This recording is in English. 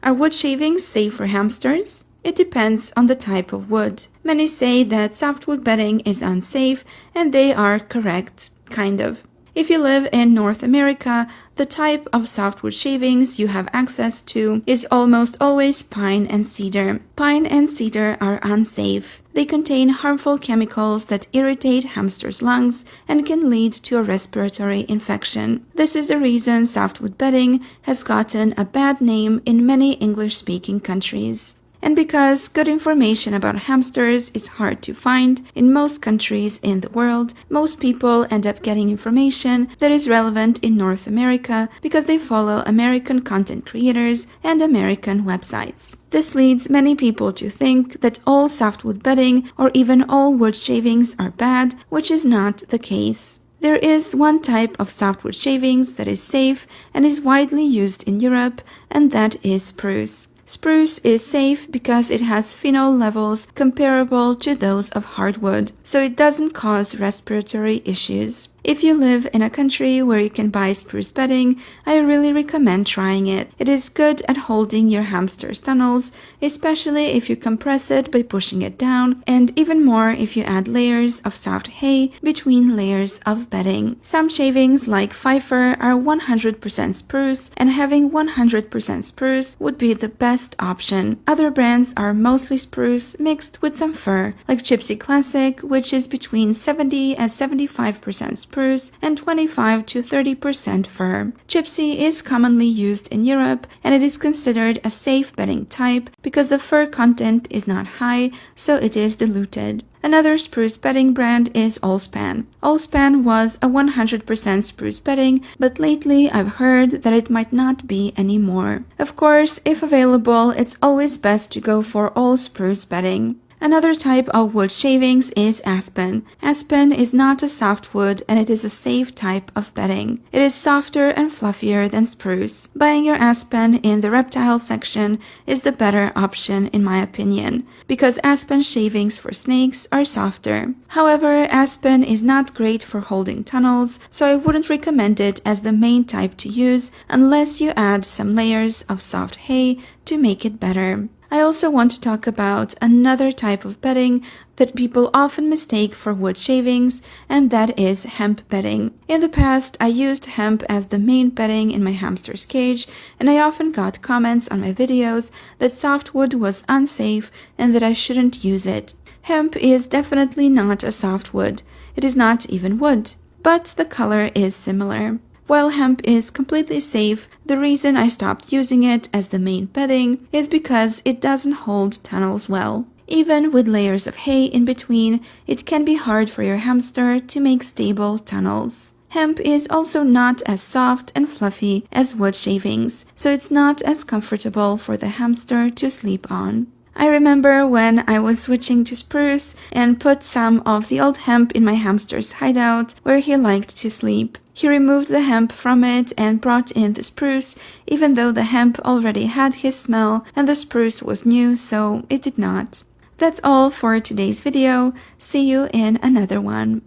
Are wood shavings safe for hamsters? It depends on the type of wood. Many say that softwood bedding is unsafe, and they are correct, kind of. If you live in North America, the type of softwood shavings you have access to is almost always pine and cedar. Pine and cedar are unsafe. They contain harmful chemicals that irritate hamsters' lungs and can lead to a respiratory infection. This is the reason softwood bedding has gotten a bad name in many English-speaking countries. And because good information about hamsters is hard to find in most countries in the world, most people end up getting information that is relevant in North America because they follow American content creators and American websites. This leads many people to think that all softwood bedding or even all wood shavings are bad, which is not the case. There is one type of softwood shavings that is safe and is widely used in Europe, and that is spruce. Spruce is safe because it has phenol levels comparable to those of hardwood, so it doesn't cause respiratory issues. If you live in a country where you can buy spruce bedding, I really recommend trying it. It is good at holding your hamster's tunnels, especially if you compress it by pushing it down, and even more if you add layers of soft hay between layers of bedding. Some shavings like Pfeiffer are 100% spruce, and having 100% spruce would be the best option. Other brands are mostly spruce mixed with some fur, like Gypsy Classic, which is between 70 and 75% spruce and 25 to 30% fur. Gypsy is commonly used in Europe, and it is considered a safe bedding type because the fur content is not high, so it is diluted. Another spruce bedding brand is Allspan. Allspan was a 100% spruce bedding, but lately I've heard that it might not be anymore. Of course, if available, it's always best to go for all spruce bedding. Another type of wood shavings is aspen. Aspen is not a softwood, and it is a safe type of bedding. It is softer and fluffier than spruce. Buying your aspen in the reptile section is the better option in my opinion, because aspen shavings for snakes are softer. However, aspen is not great for holding tunnels, so I wouldn't recommend it as the main type to use unless you add some layers of soft hay to make it better. I also want to talk about another type of bedding that people often mistake for wood shavings, and that is hemp bedding. In the past, I used hemp as the main bedding in my hamster's cage, and I often got comments on my videos that softwood was unsafe and that I shouldn't use it. Hemp is definitely not a softwood. It is not even wood, but the color is similar. While hemp is completely safe, the reason I stopped using it as the main bedding is because it doesn't hold tunnels well. Even with layers of hay in between, it can be hard for your hamster to make stable tunnels. Hemp is also not as soft and fluffy as wood shavings, so it's not as comfortable for the hamster to sleep on. I remember when I was switching to spruce and put some of the old hemp in my hamster's hideout where he liked to sleep. He removed the hemp from it and brought in the spruce, even though the hemp already had his smell and the spruce was new, so it did not. That's all for today's video. See you in another one.